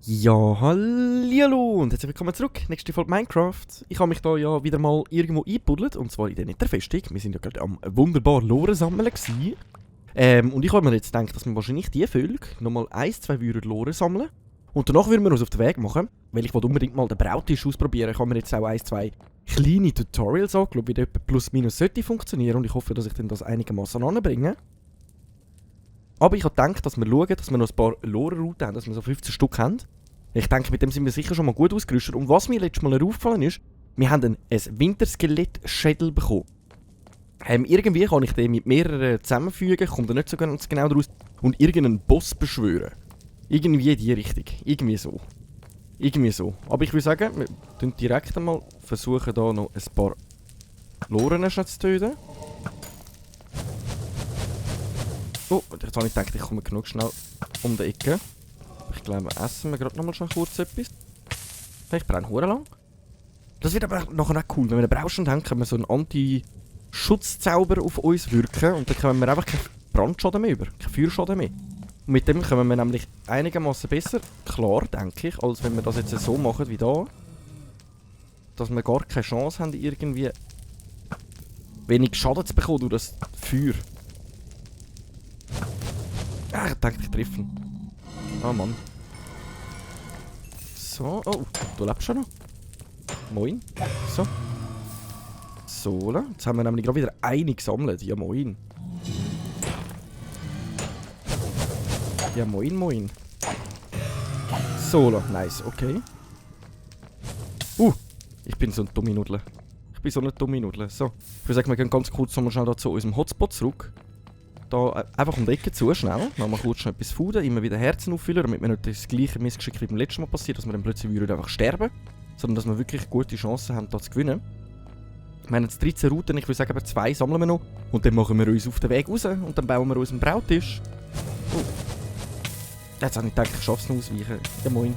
Ja, hallo und herzlich willkommen zurück. Nächste Folge Minecraft. Ich habe mich da ja wieder mal irgendwo eingebuddelt, und zwar in der Netherfestung. Wir sind ja gerade am wunderbar Lore sammeln gewesen. Und ich habe mir jetzt gedacht, dass wir wahrscheinlich diese Folge nochmal 1-2 würden Lore sammeln. Und danach würden wir uns auf den Weg machen, weil ich unbedingt mal den Brautisch ausprobieren. Ich habe mir jetzt auch 1-2 kleine Tutorials angeschaut, wie der plus minus sollte funktionieren, und ich hoffe, dass ich dann das einigermaßen anbringe. Aber ich habe gedacht, dass wir schauen, dass wir noch ein paar Lore-Routen haben, dass wir so 15 Stück haben. Ich denke, mit dem sind wir sicher schon mal gut ausgerüstet. Und was mir letztes Mal aufgefallen ist, wir haben ein Winterskelett-Schädel bekommen. Irgendwie kann ich den mit mehreren zusammenfügen, kommt da nicht so ganz genau draus, und irgendeinen Boss beschwören. Irgendwie in die Richtung. Irgendwie so. Aber ich würde sagen, wir versuchen direkt einmal versuchen, da noch ein paar Loren zu töten. Oh, jetzt habe ich gedacht, ich komme genug schnell um die Ecke. Ich glaube, essen wir gerade noch mal schon kurz etwas. Ich brenne hure lang. Das wird aber nachher auch cool. Wenn wir einen Braustand haben, können wir so einen Anti-Schutzzauber auf uns wirken. Und dann können wir einfach keinen Brandschaden mehr über. Keinen Feuerschaden mehr. Und mit dem kommen wir nämlich einigermaßen besser klar, denke ich, als wenn wir das jetzt so machen wie da. Dass wir gar keine Chance haben, irgendwie wenig Schaden zu bekommen durch das Feuer. Ah, ich denke, ich treffe ihn. Ah, Mann. So, oh, du lebst schon noch. Moin. So. So, jetzt haben wir nämlich gerade wieder eine gesammelt. Ja, moin. Ja, moin, moin. So, nice, okay. Ich bin so ein dumme Nudel. So, ich würde sagen, wir gehen ganz kurz nochmal schnell da zu unserem Hotspot zurück. Da einfach um die Ecke zu, schnell. Dann mal kurz schnell etwas fooden, immer wieder Herzen auffüllen, damit wir nicht das gleiche Missgeschick wie beim letzten Mal passiert, dass wir dann plötzlich einfach sterben, sondern dass wir wirklich gute Chancen haben, da zu gewinnen. Wir haben jetzt 13 Routen, ich würde sagen, aber 2 sammeln wir noch. Und dann machen wir uns auf den Weg raus und dann bauen wir uns einen Brautisch. Jetzt habe ich gedacht, ich schaffe es noch ausweichen. Ja, moin.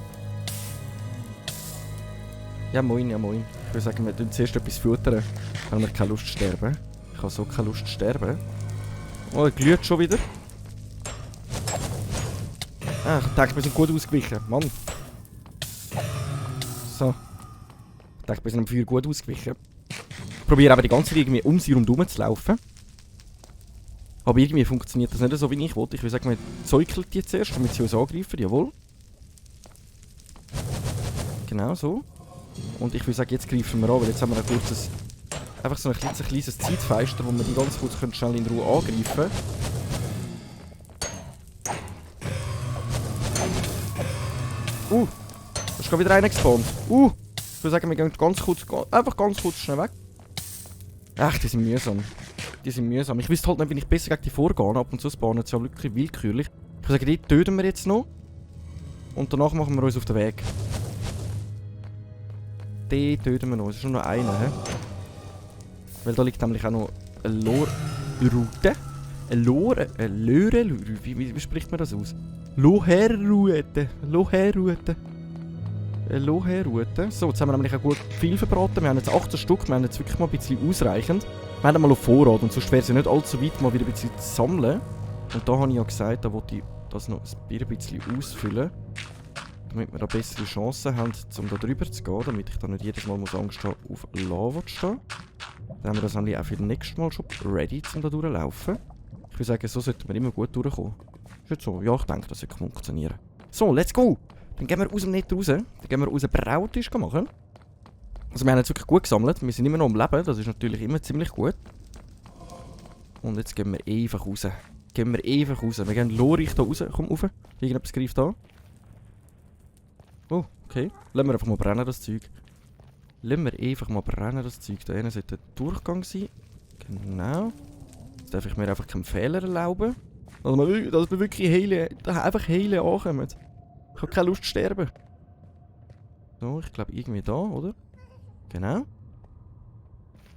Ja, moin. Ich würde sagen, wir tun zuerst etwas futtern. Dann haben wir keine Lust zu sterben. Ich habe so keine Lust zu sterben. Oh, er glüht schon wieder. Ah, ich denke, wir sind gut ausgewichen. Mann. So. Ich denke, wir sind am Feuer gut ausgewichen. Ich probiere aber die ganze Zeit irgendwie um sie herum zu laufen. Aber irgendwie funktioniert das nicht so, wie ich wollte. Ich würde sagen, wir zäukeln die zuerst, damit sie uns angreifen. Jawohl. Genau so. Und ich würde sagen, jetzt greifen wir an, weil jetzt haben wir ein kurzes... Einfach so ein kleines Zeitfenster, wo wir die ganz kurz schnell in Ruhe angreifen können. Da ist gerade wieder einer gespawnt. Ich würde sagen, wir gehen einfach ganz kurz schnell weg. Ach, die sind mühsam. Ich wüsste halt nicht, wie ich besser gegen die vorgehe. Ab und zu spawnen sie ja wirklich willkürlich. Ich würde sagen, die töten wir jetzt noch. Und danach machen wir uns auf den Weg. Die töten wir noch. Es ist nur noch einer, hä? Weil da liegt nämlich auch noch eine Lore-Route. Wie spricht man das aus? Loher-Route. So, jetzt haben wir nämlich auch gut viel verbraten. Wir haben jetzt 18 Stück, wir haben jetzt wirklich mal ein bisschen ausreichend. Wir haben mal auf Vorrat, und sonst wäre es ja nicht allzu weit, mal wieder ein bisschen zu sammeln. Und da habe ich ja gesagt, da wollte ich das noch ein bisschen ausfüllen. Damit wir da bessere Chancen haben, um da drüber zu gehen, damit ich da nicht jedes Mal Angst haben muss, auf Lava zu stehen. Dann haben wir das nämlich auch für das nächste Mal schon ready, um da durchlaufen. Ich würde sagen, so sollten wir immer gut durchkommen. Ist jetzt so? Ja, ich denke, das wird funktionieren. So, let's go! Dann gehen wir aus dem Netz raus. Dann gehen wir unseren Brautisch machen. Also wir haben jetzt wirklich gut gesammelt. Wir sind immer noch am Leben, das ist natürlich immer ziemlich gut. Und jetzt gehen wir einfach raus. Wir gehen Lorich da raus. Komm rauf. Irgendetwas greift da. Oh, okay. Lassen wir einfach mal brennen, das Zeug. Da hinten sollte ein Durchgang sein. Genau. Jetzt darf ich mir einfach keinen Fehler erlauben. Dass wir wirklich heilen ankommen. Ich habe keine Lust zu sterben. So, ich glaube irgendwie da, oder? Genau.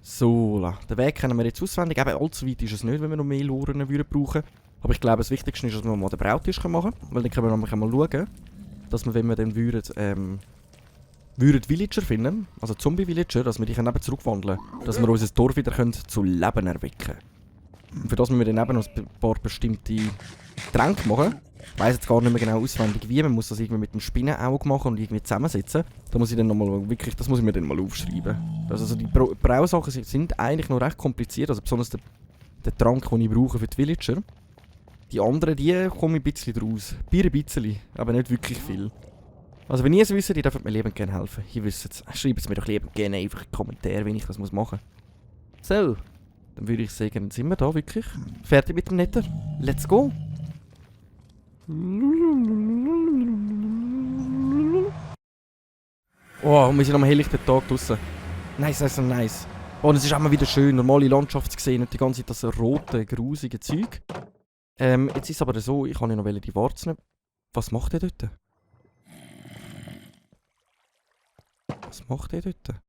So, den Weg kennen wir jetzt auswendig. Eben allzu weit ist es nicht, wenn wir noch mehr Loren brauchen. Aber ich glaube, das Wichtigste ist, dass wir mal den Brautisch machen können. Weil dann können wir nämlich mal schauen, dass wir, wenn wir dann würden, würden Villager finden, also Zombie-Villager, dass wir die eben zurückwandeln können. Dass wir unser Dorf wieder zu Leben erwecken können. Und für das müssen wir dann eben noch ein paar bestimmte Tränke machen. Ich weiss jetzt gar nicht mehr genau auswendig wie. Man muss das irgendwie mit dem Spinnenauge machen und irgendwie zusammensetzen. Da muss ich dann nochmal wirklich, das muss ich mir dann mal aufschreiben. Also die Brausachen sind eigentlich noch recht kompliziert, also besonders der Trank, den ich brauche für die Villager. Die anderen, die komme ich ein bisschen draus. Ein bisschen, aber nicht wirklich viel. Also wenn ihr es wisst, ihr dürft mir liebend gerne helfen. Ihr wisst es, schreibt es mir doch liebend gerne einfach in die Kommentare, wie ich das machen muss. So, dann würde ich sagen, dann sind wir da wirklich fertig mit dem Nether. Let's go! Oh, und wir sind am helllichten Tag draussen. Nice, nice, nice. Oh, und es ist auch mal wieder schön, normale Landschaft zu sehen, nicht die ganze Zeit das rote, grusige Zeug. Jetzt ist es aber so, ich kann ja noch die Warzen nehmen. Was macht ihr dort? Was macht ihr dort?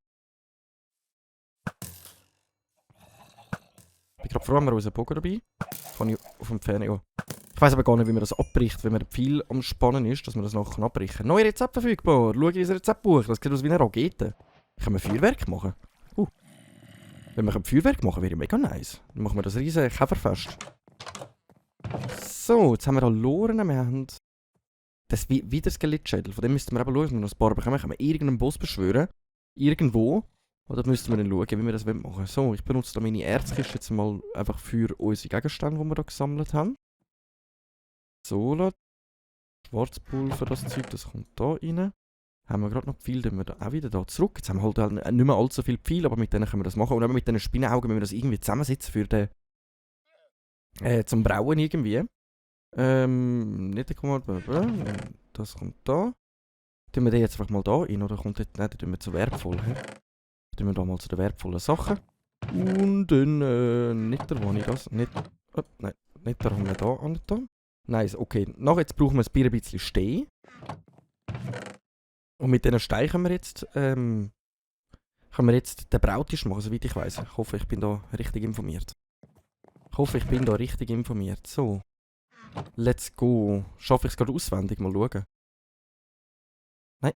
Ich bin gerade froh, haben wir unseren Bogen dabei. Kann ich auf dem Fernseher auch. Ich weiss aber gar nicht, wie man das abbricht, wenn man ein Pfeil am Spannen ist, dass man das nachher abbrechen kann. Neues Rezept verfügbar. Schau in unser Rezeptbuch. Das sieht aus wie eine Rakete. Können wir Feuerwerk machen? Wenn wir ein Feuerwerk machen, wäre mega nice. Dann machen wir das riesige Käferfest. So, jetzt haben wir da Loren. Wir haben das wieder Skelettschädel. Von dem müssten wir eben schauen, wenn wir noch ein paar bekommen. Können wir irgendeinen Boss beschwören. Irgendwo. Und dann müssten wir dann schauen, wie wir das machen wollen. So, ich benutze da meine Erzkiste jetzt mal einfach für unsere Gegenstände, die wir da gesammelt haben. So, Schwarzpulver, das Zeug, das kommt da rein. Haben wir gerade noch Pfeil, dann wir da auch wieder da zurück. Jetzt haben wir halt nicht mehr allzu viel Pfeil, aber mit denen können wir das machen. Und eben mit diesen Spinnenaugen müssen wir das irgendwie zusammensetzen für den... zum Brauen irgendwie. Nicht das kommt da. Tun wir den jetzt einfach mal da rein, oder kommt dort... Nein, dann tun wir zu wertvoll. Tun wir da mal zu den wertvollen Sachen. Und dann... nicht da, wo ich das... Nicht... nein, nicht da haben wir da angetan. Nice, okay. Nachher jetzt brauchen wir ein bisschen Stein. Und mit diesen Steinen können wir jetzt den Brautisch machen, soweit ich weiss. Ich hoffe, ich bin da richtig informiert. So. Let's go. Schaffe ich es gerade auswendig? Mal schauen. Nein.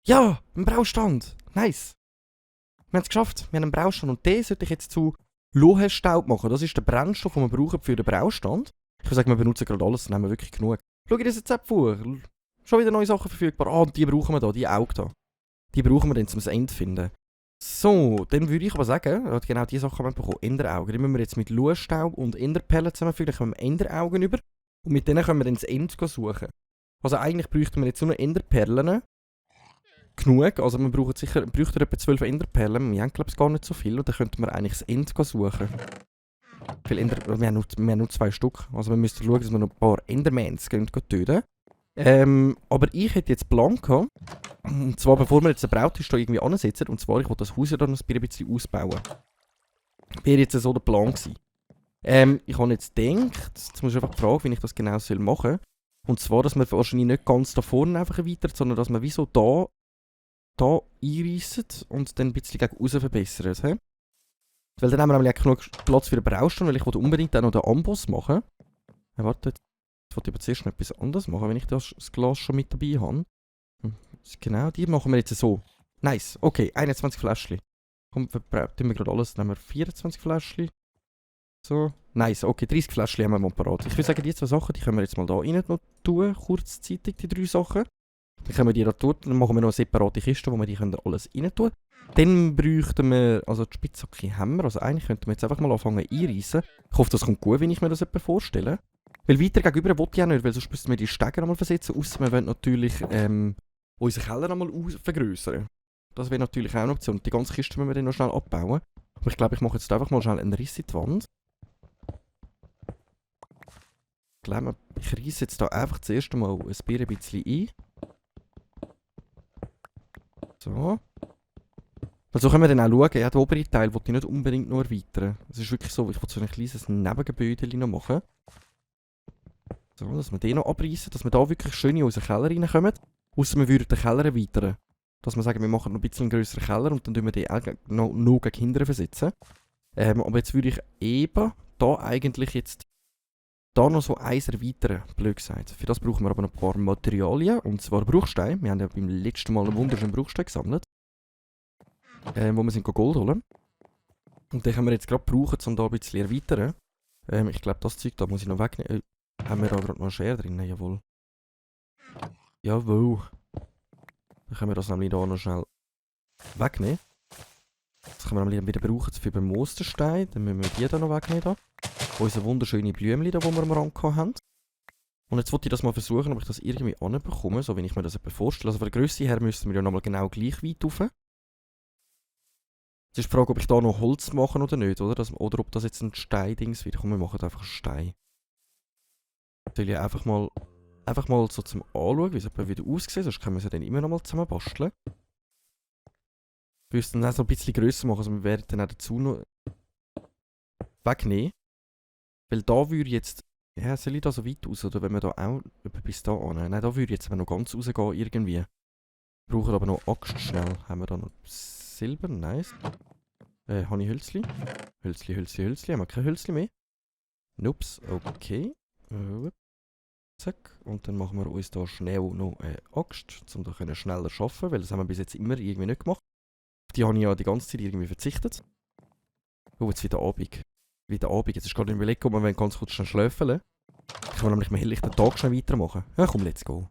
Ja! Ein Braustand! Nice! Wir haben es geschafft. Wir haben einen Braustand. Und den sollte ich jetzt zu Lohestaub machen. Das ist der Brennstoff, den wir brauchen für den Braustand. Ich würde sagen, wir benutzen gerade alles, dann haben wir wirklich genug. Schau in das Rezeptbuch. Schon wieder neue Sachen verfügbar. Ah, und die brauchen wir da, die Augen da. Die brauchen wir dann zum Ende finden. So, dann würde ich aber sagen, genau diese Sachen haben wir bekommen. Enderaugen. Die müssen wir jetzt mit Lohstaub und Enderperlen zusammenfügen. Dann kommen wir Enderaugen über. Und mit denen können wir dann das Ende suchen. Also eigentlich bräuchten wir jetzt nur Enderperlen. Genug. Also wir bräuchten etwa 12 Enderperlen. Wir haben glaube ich gar nicht so viel. Und dann könnten wir eigentlich das Ende suchen. Wir haben nur 2 Stück. Also wir müssen schauen, dass wir noch ein paar Endermans töten. Aber ich hätte jetzt Plan gehabt, und zwar bevor wir jetzt den Brautisch da irgendwie ansetzen, und zwar, ich wollte das Haus ja dann noch ein bisschen ausbauen. Wäre jetzt so der Plan gewesen. Ich habe jetzt gedacht, jetzt muss ich einfach fragen, wie ich das genau machen soll. Und zwar, dass wir wahrscheinlich nicht ganz da vorne einfach erweitert, sondern dass wir wie so da einreissen und dann ein bisschen gegen außen verbessern. He? Weil dann haben wir nämlich genug Platz für den Braustand, weil ich wollte unbedingt auch noch den Amboss machen. Warte, ich wollte aber zuerst noch etwas anderes machen, wenn ich das Glas schon mit dabei habe. Genau, die machen wir jetzt so. Nice, okay, 21 Fläschchen. Komm, tun wir gerade alles, nehmen wir 24 Fläschchen. So, nice, okay, 30 Fläschchen haben wir mal parat. Ich würde sagen, die 2 Sachen, die können wir jetzt mal da rein noch tun, kurzzeitig, die 3 Sachen. Dann können wir die da dort, dann machen wir noch eine separate Kiste, wo wir die können alles rein tun. Dann bräuchten wir, also die Spitzhacke haben wir, also eigentlich könnten wir jetzt einfach mal anfangen einreissen. Ich hoffe, das kommt gut, wenn ich mir das etwa vorstelle. Weil weiter gegenüber will ich auch nicht, weil sonst müssten wir die Stege einmal versetzen, ausser wir wollen natürlich unseren Keller einmal vergrößern. Das wäre natürlich auch eine Option. Die ganze Kiste müssen wir dann noch schnell abbauen. Aber ich glaube, ich mache jetzt einfach mal schnell einen Riss in die Wand. Ich glaube, ich reisse jetzt da einfach das erste Mal ein bisschen ein. So. Weil so können wir dann auch schauen, ja, den oberen Teil will ich nicht unbedingt noch erweitern. Es ist wirklich so, ich will so ein kleines Nebengebäude noch machen. So, dass wir den noch abreißen, dass wir da wirklich schön in unseren Keller reinkommen. Ausser wir würden den Keller erweitern. Dass wir sagen, wir machen noch ein bisschen einen grösseren Keller und dann tun wir den auch noch gegen hinten versetzen. Aber jetzt würde ich eben da eigentlich jetzt da noch so eins erweitern, blöd gesagt. Für das brauchen wir aber noch ein paar Materialien, und zwar Bruchstein. Wir haben ja beim letzten Mal einen wunderschönen Bruchstein gesammelt, wo wir sind Gold holen. Und den können wir jetzt gerade brauchen, um da ein bisschen zu erweitern. Ich glaube, das Zeug da muss ich noch wegnehmen. Haben wir da gerade noch eine Schere drin? Jawohl. Jawohl. Dann können wir das nämlich da noch schnell wegnehmen. Das können wir nämlich wieder brauchen für den Mosterstein. Dann müssen wir die da noch wegnehmen. Da. Unsere wunderschönen Blümchen, die wir am Rand haben. Und jetzt wollte ich das mal versuchen, ob ich das irgendwie anbekomme, so wie ich mir das etwa vorstelle. Also von der Grösse her müssten wir ja nochmal genau gleich weit rauf. Jetzt ist die Frage, ob ich da noch Holz mache oder nicht, oder? Oder ob das jetzt ein Stein-Dings wird. Komm, wir machen einfach einen Stein. Soll ich einfach mal so zum Anschauen, wie es etwa wieder aussieht, sonst können wir sie dann immer noch mal zusammen basteln. Ich würde es dann auch so ein bisschen grösser machen, also wir werden dann auch dazu noch wegnehmen. Weil da würde jetzt, ja, soll ich da so weit raus, oder wenn wir da auch bis da an? Nein, da würde ich jetzt aber noch ganz rausgehen irgendwie. Wir brauchen aber noch Axt schnell. Haben wir da noch Silber? Nice. Habe ich Hölzli? Hölzli. Haben wir kein Hölzli mehr? Nups, okay. Zack. Und dann machen wir uns da schnell noch eine Axt, um da schneller zu arbeiten, weil das haben wir bis jetzt immer irgendwie nicht gemacht. Auf die habe ich ja die ganze Zeit irgendwie verzichtet. Oh, jetzt wieder Abend. Jetzt ist gerade überlegt, ob wir ganz kurz schnell schlafen. Ich will nämlich den Tag schnell weitermachen. Ja, komm, let's go.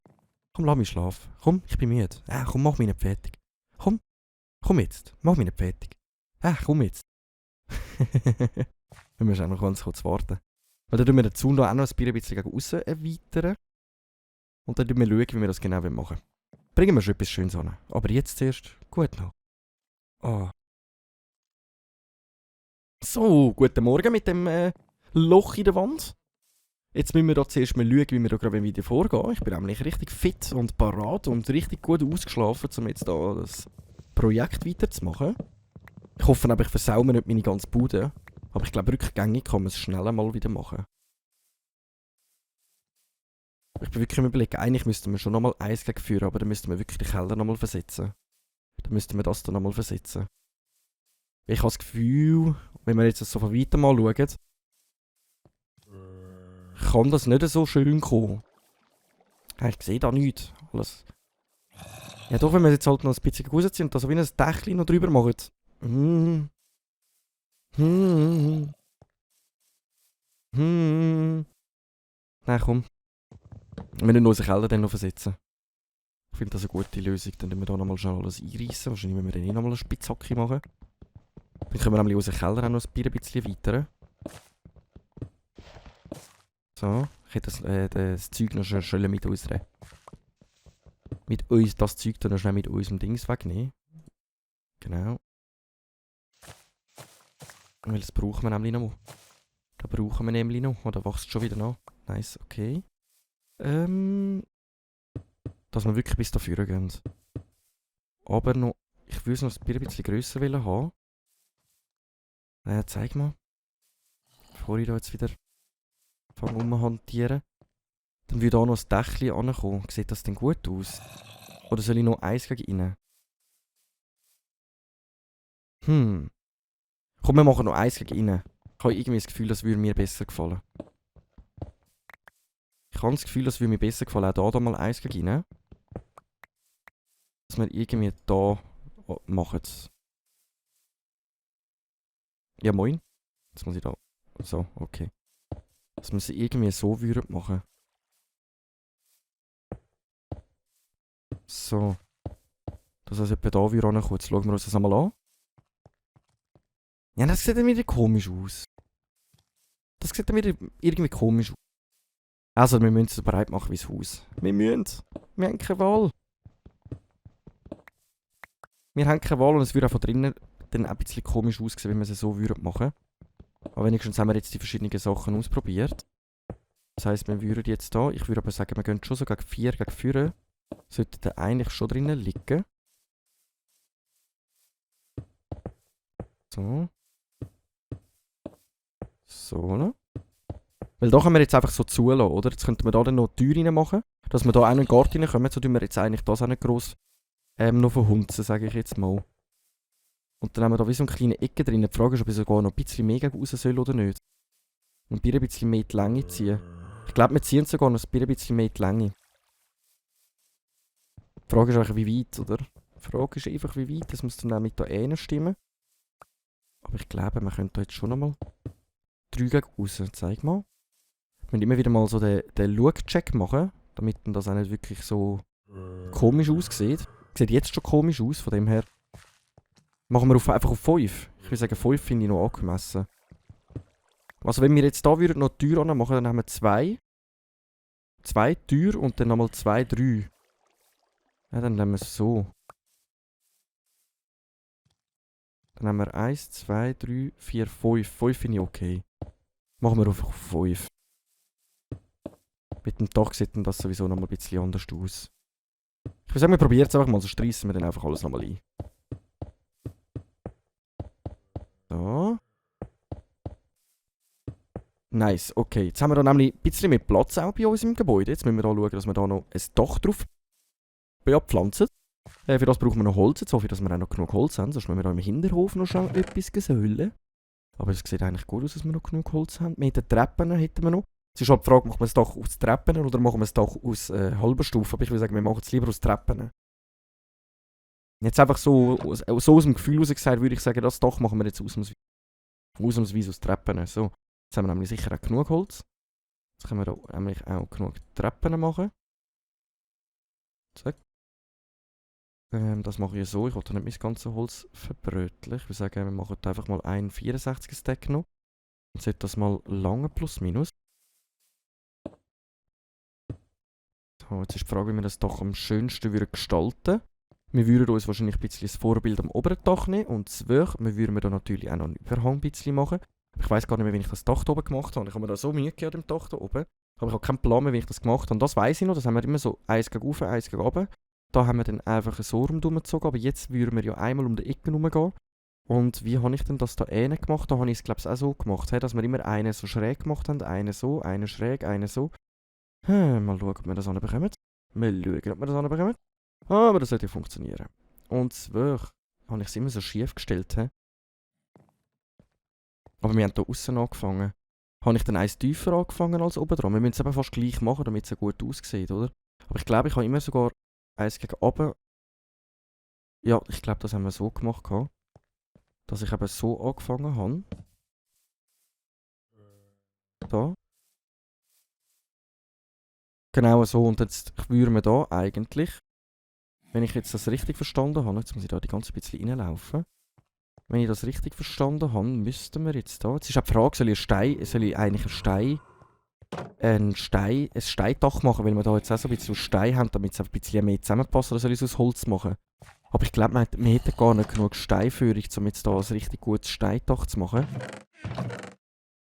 Komm, lass mich schlafen. Komm, ich bin müde. Komm, mach mich nicht fertig. Komm jetzt. Mach mich nicht fertig. Komm jetzt. Wir müssen auch noch ganz kurz warten. Weil dann tun wir dazu noch auch noch ein bisschen gegen aussen erweitern. Und dann schauen wir, wie wir das genau machen wollen. Bringen wir schon etwas Schönes an. Aber jetzt zuerst gut noch. Oh. So, guten Morgen mit dem Loch in der Wand. Jetzt müssen wir da zuerst mal schauen, wie wir da gerade wieder vorgehen. Ich bin nämlich richtig fit und parat und richtig gut ausgeschlafen, um jetzt da das Projekt weiterzumachen. Ich hoffe aber, ich versau mir nicht meine ganze Bude. Aber ich glaube, rückgängig kann man es schnell mal wieder machen. Ich bin wirklich am Überlegen, eigentlich müssten wir schon nochmal Eis führen, aber dann müssten wir wirklich den Keller nochmal versetzen. Dann müssten wir das dann nochmal versetzen. Ich habe das Gefühl, wenn wir jetzt so von weitem mal schauen, kann das nicht so schön kommen. Ich sehe da nichts. Alles. Ja doch, wenn wir jetzt halt noch ein bisschen rausziehen und da so wie ein Dächchen noch drüber machen. Nein, komm. Wir müssen unseren Keller dann noch versetzen. Ich finde das eine gute Lösung. Dann müssen wir da nochmal schnell alles einreißen. Wahrscheinlich müssen wir dann nochmal eine Spitzhacke machen. Dann können wir nämlich unseren Keller auch noch ein bisschen erweitern. So, ich hätte das Zeug noch schnell mit uns das Zeug dann noch schnell mit unserem Dings wegnehmen. Genau. Weil das brauchen wir nämlich noch. Da brauchen wir nämlich noch. Oh, da wächst schon wieder nach. Nice, okay. Dass wir wirklich bis da vorne gehen. Aber noch, ich würde es noch ein bisschen grösser haben. Zeig mal. Bevor ich da jetzt wieder rumhantieren. Dann würde da noch ein Dächchen ankommen. Sieht das denn gut aus? Oder soll ich noch eins gegen rein? Komm, wir machen noch eins gegen rein. Ich habe irgendwie das Gefühl, das würde mir besser gefallen. Ich habe das Gefühl, das würde mir besser gefallen. Auch da mal eins gegen rein. Dass wir irgendwie da machen. Ja, moin. Jetzt muss ich da. So, okay. Dass wir es irgendwie so würden machen. So. Dass es etwa da wieder rankommt. Jetzt schauen wir uns das einmal an. Ja, das sieht dann wieder komisch aus. Das sieht dann wieder irgendwie komisch aus. Also, wir müssen es so breit machen wie das Haus. Wir müssen. Wir haben keine Wahl. Wir haben keine Wahl und es würde auch von drinnen dann ein bisschen komisch aussehen, wenn wir es so würden machen. Aber wenigstens haben wir jetzt die verschiedenen Sachen ausprobiert. Das heisst, wir würden jetzt da, ich würde aber sagen, wir gehen schon so gegen 4 gegen 4. Sollte der eigentlich schon drinnen liegen. So. So, ne? Weil da können wir jetzt einfach so zulassen, oder? Jetzt könnten wir da dann noch die Tür rein machen, dass wir da auch in den Garten reinkommen. So tun wir jetzt eigentlich das auch nicht gross noch verhunzen, sage ich jetzt mal. Und dann haben wir da wie so eine kleine Ecke drin. Die Frage ist, ob ich sogar noch ein bisschen mehr gegen raus soll oder nicht. Und ein bisschen mehr die Länge ziehen. Ich glaube, wir ziehen sogar noch ein bisschen mehr die Länge. Die Frage ist einfach, wie weit, oder? Die Frage ist einfach, wie weit. Das muss dann auch mit hier stimmen. Aber ich glaube, wir können da jetzt schon nochmal 3 gegen raus. Zeig mal. Wir müssen immer wieder mal so den Look-Check machen, damit dann das auch nicht wirklich so komisch aussieht. Sieht jetzt schon komisch aus, von dem her. Machen wir einfach auf 5. Ich würde sagen, 5 finde ich noch angemessen. Also wenn wir jetzt hier würden noch die Tür anmachen, dann haben wir 2. 2 Türen und dann nochmal 2, 3. Ja, dann nehmen wir es so. Dann haben wir 1, 2, 3, 4, 5. 5 finde ich okay. Machen wir einfach auf 5. Mit dem Dach sieht dann das sowieso noch mal ein bisschen anders aus. Ich würde sagen, wir probieren es einfach mal, so streissen wir dann einfach alles nochmal ein. So. Nice, okay. Jetzt haben wir da nämlich ein bisschen mehr Platz auch bei uns im Gebäude. Jetzt müssen wir da schauen, dass wir da noch ein Dach drauf pflanzen. Für das brauchen wir noch Holz. Jetzt hoffe ich, dass wir auch noch genug Holz haben. Sonst müssen wir da im Hinterhof noch schon etwas gesöllen. Aber es sieht eigentlich gut aus, dass wir noch genug Holz haben. Mit den Treppen hätten wir noch. Es ist halt die Frage, machen wir das Dach aus Treppen oder machen wir das Dach aus halber Stufe? Aber ich würde sagen, wir machen es lieber aus Treppen. Jetzt einfach so aus dem Gefühl heraus gesagt, würde ich sagen, das Dach machen wir jetzt ausnahmsweise aus Treppen. So, jetzt haben wir nämlich sicher auch genug Holz. Jetzt können wir da nämlich auch genug Treppen machen. Zack. Das mache ich so. Ich wollte nicht mein ganzes Holz verbröteln. Ich würde sagen, wir machen einfach mal einen 64er Stack noch. Und sollte das mal lange plus minus. So, jetzt ist die Frage, wie wir das Dach am schönsten gestalten würden. Wir würden uns wahrscheinlich ein bisschen das Vorbild am oberen Dach nehmen. Und zwar, wir würden da natürlich auch noch einen Überhang ein bisschen machen. Ich weiß gar nicht mehr, wie ich das Dach da oben gemacht habe. Ich habe mir da so Mühe gegeben an dem Dach da oben. Aber ich habe keinen Plan mehr, wie ich das gemacht habe. Das weiss ich noch. Das haben wir immer so eins gegen rauf, eins gegen runter. Da haben wir dann einfach so rumgezogen. Aber jetzt würden wir ja einmal um die Ecke rumgehen. Und wie habe ich denn das da gemacht? Da habe ich es, glaube ich, auch so gemacht. Dass wir immer einen so schräg gemacht haben. Einen so, einen schräg, einen so. Mal schauen, ob wir das anbekommen. Mal schauen, ob wir das anbekommen. Aber das sollte ja funktionieren. Und zwar habe ich es immer so schief gestellt. Aber wir haben hier außen angefangen. Habe ich dann eins tiefer angefangen als oben dran? Wir müssen es eben fast gleich machen, damit es gut aussieht, oder? Aber ich glaube, ich habe immer sogar eins gegen oben. Ja, ich glaube, das haben wir so gemacht. Dass ich eben so angefangen habe. Da. Genau so. Und jetzt würden wir da eigentlich, wenn ich jetzt das richtig verstanden habe, jetzt muss ich da die ganze bisschen reinlaufen. Wenn ich das richtig verstanden habe, müssten wir jetzt da. Jetzt ist auch die Frage, soll ich eigentlich ein Steindach machen, weil wir da jetzt auch so ein bisschen aus Stein haben, damit es ein bisschen mehr zusammenpasst, oder soll ich es aus Holz machen? Aber ich glaube, wir hätten gar nicht genug Steinführung, um jetzt da ein richtig gutes Steindach zu machen.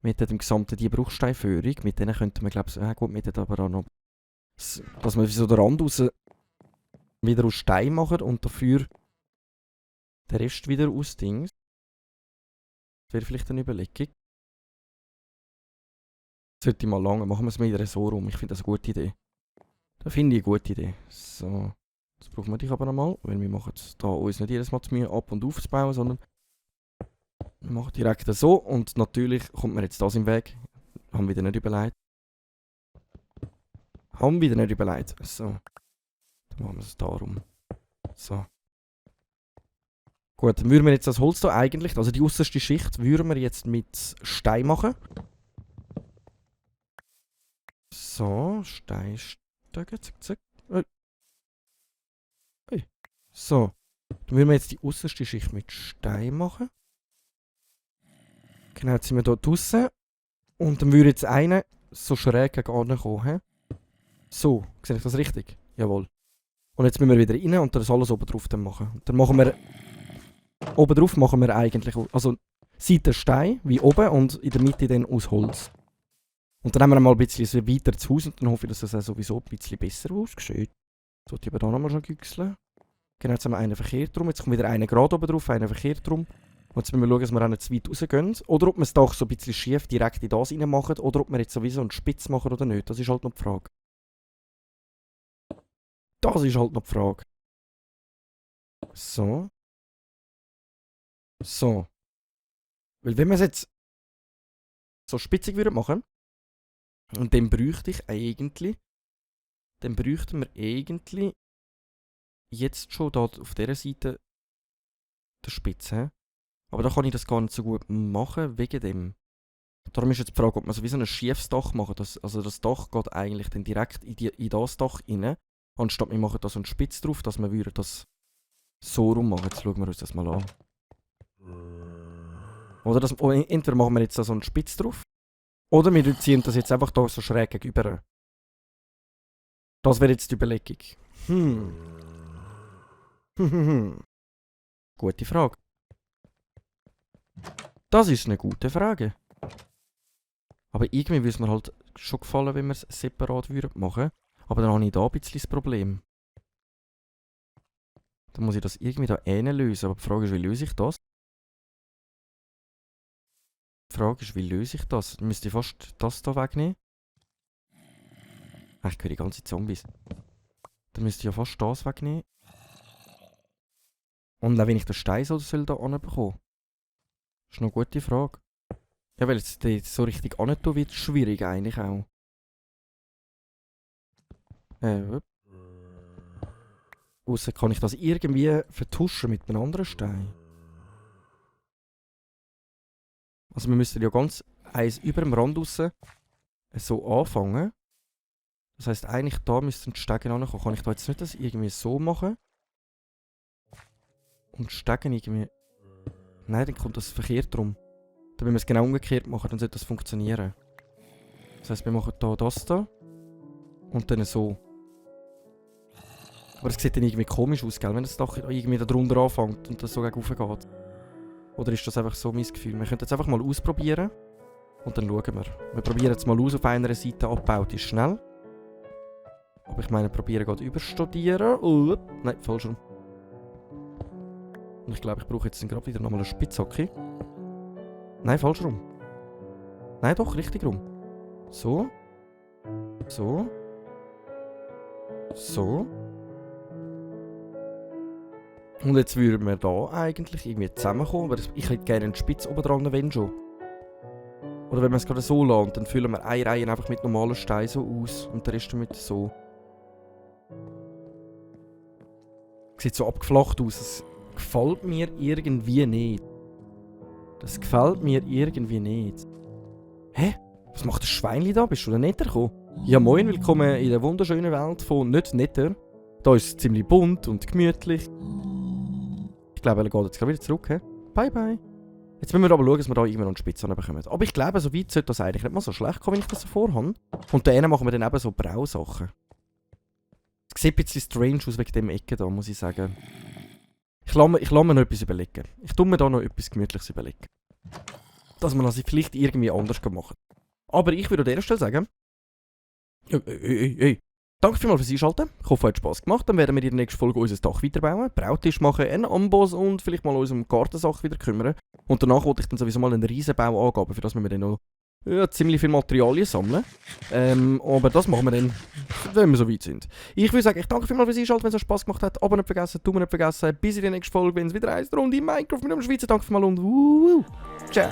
Wir hätten im Gesamten die Bruchsteinführung, mit denen könnten wir, glaube ich, gut, wir hätten aber auch noch, dass wir so den Rand raus wieder aus Stein machen und dafür den Rest wieder aus Dings. Das wäre vielleicht eine Überlegung. Sollte ich mal lange, machen wir es wieder so rum. Ich finde das eine gute Idee. Das finde ich eine gute Idee. So. Jetzt brauchen wir dich aber nochmal, weil wir machen es da uns nicht jedes Mal zu Mühe ab- und aufzubauen, sondern wir machen direkt so und natürlich kommt mir jetzt das im Weg. Haben wir wieder nicht überlegt. So. Dann machen wir es darum. So. Gut, dann würden wir jetzt das Holz hier eigentlich, also die äußerste Schicht, würden wir jetzt mit Stein machen. So, Steinstöcke, zack, zack. Hey. So, dann würden wir jetzt die äußerste Schicht mit Stein machen. Genau, jetzt sind wir hier draussen. Und dann würde jetzt einer so schräg gegen unten kommen. So, sehe ich das richtig? Jawohl. Und jetzt müssen wir wieder rein und das alles oben drauf dann machen. Und dann machen wir... Oben drauf machen wir eigentlich... Also, Seite Stein, wie oben, und in der Mitte dann aus Holz. Und dann haben wir mal ein bisschen weiter zu Hause und dann hoffe ich, dass das sowieso ein bisschen besser aussieht. So, die aber da nochmal schon güchseln. Genau, jetzt haben wir einen verkehrt drum. Jetzt kommt wieder einer gerade oben drauf, einer verkehrt drum. Und jetzt müssen wir schauen, dass wir auch nicht zu weit rausgehen. Oder ob wir es doch so ein bisschen schief direkt in das rein machen. Oder ob wir jetzt sowieso einen Spitz machen oder nicht. Das ist halt noch die Frage. So. So. Weil wenn wir es jetzt so spitzig würden machen. Und dann bräuchte ich eigentlich... Dann bräuchten wir eigentlich... Jetzt schon da auf dieser Seite... der Spitze. Aber da kann ich das gar nicht so gut machen, wegen dem. Darum ist jetzt die Frage, ob man so wie so ein schiefes Dach machen. Also das Dach geht eigentlich dann direkt in das Dach rein. Anstatt wir machen da so einen Spitz drauf, dass wir das so rum machen. Jetzt schauen wir uns das mal an. Oder entweder machen wir jetzt da so einen Spitz drauf. Oder wir ziehen das jetzt einfach da so schräg gegenüber. Das wäre jetzt die Überlegung. Gute Frage. Das ist eine gute Frage. Aber irgendwie würde es mir halt schon gefallen, wenn wir es separat machen würden. Aber dann habe ich da ein bisschen das Problem. Dann muss ich das irgendwie da lösen. Aber die Frage ist, wie löse ich das? Die Frage ist, wie löse ich das? Dann müsste ich fast das hier wegnehmen. Ich höre die ganzen Zombies. Dann müsste ich ja fast das wegnehmen. Und dann, wenn ich den Stein so soll da anbekommen. Das ist noch eine gute Frage. Ja, weil jetzt so richtig antun wird schwierig eigentlich auch. Ausser kann ich das irgendwie vertuschen mit einem anderen Stein. Also wir müssten ja ganz eins über dem Rand raus so anfangen. Das heisst, eigentlich da müssten die Stegen ankommen. Kann ich da jetzt nicht das irgendwie so machen? Und Stegen irgendwie... Nein, dann kommt das verkehrt rum. Dann müssen wir es genau umgekehrt machen, dann sollte das funktionieren. Das heisst, wir machen hier das da. Und dann so. Aber es sieht dann irgendwie komisch aus, gell? Wenn das Dach irgendwie da drunter anfängt und das so gegen rauf geht. Oder ist das einfach so mein Gefühl? Wir können jetzt einfach mal ausprobieren. Und dann schauen wir. Wir probieren jetzt mal aus, auf einer Seite abgebaut ist schnell. Aber ich meine, probieren geht überstudieren. Nein, falsch rum. Und ich glaube, ich brauche jetzt gerade wieder nochmal eine Spitzhacke. Nein, falsch rum. Nein, doch, richtig rum. So. So. So. Und jetzt würden wir da eigentlich irgendwie zusammenkommen. Weil ich hätte gerne einen Spitz oben dran, wenn schon. Oder wenn wir es gerade so lassen, dann füllen wir eine Reihe einfach mit normalen Steinen so aus. Und der Rest damit so. Sieht so abgeflacht aus. Das gefällt mir irgendwie nicht. Das gefällt mir irgendwie nicht. Hä? Was macht das Schweinli da? Bist du da netter gekommen? Ja moin, willkommen in der wunderschönen Welt von nicht netter. Da ist es ziemlich bunt und gemütlich. Ich glaube, er geht jetzt gerade wieder zurück. He? Bye bye. Jetzt müssen wir aber schauen, dass wir da irgendwann noch einen Spitz bekommen. Aber ich glaube, so weit sollte das eigentlich nicht mal so schlecht kommen, wenn ich das so vorhabe. Und dann machen wir dann eben so Brausachen. Es sieht ein bisschen strange aus wegen dem Ecke da, muss ich sagen. Ich lasse mir noch etwas überlegen. Ich tue mir da noch etwas Gemütliches überlegen. Dass man das vielleicht irgendwie anders machen kann. Aber ich würde an dieser Stelle sagen... Hey. Danke vielmals fürs Einschalten. Ich hoffe, es hat Spass gemacht. Dann werden wir in der nächsten Folge unser Dach weiterbauen, Brautisch machen, einen Amboss und vielleicht mal unserem Gartensache wieder kümmern. Und danach wollte ich dann sowieso mal einen Riesenbau angeben, für das müssen wir dann noch ziemlich viel Materialien sammeln. Aber das machen wir dann, wenn wir so weit sind. Ich würde sagen, ich danke vielmals fürs Einschalten, wenn es euch Spass gemacht hat. Aber nicht vergessen, Daumen nicht vergessen. Bis in der nächsten Folge, wenn es wieder heisst, Runde Minecraft mit dem Schweizer. Danke vielmals und ciao.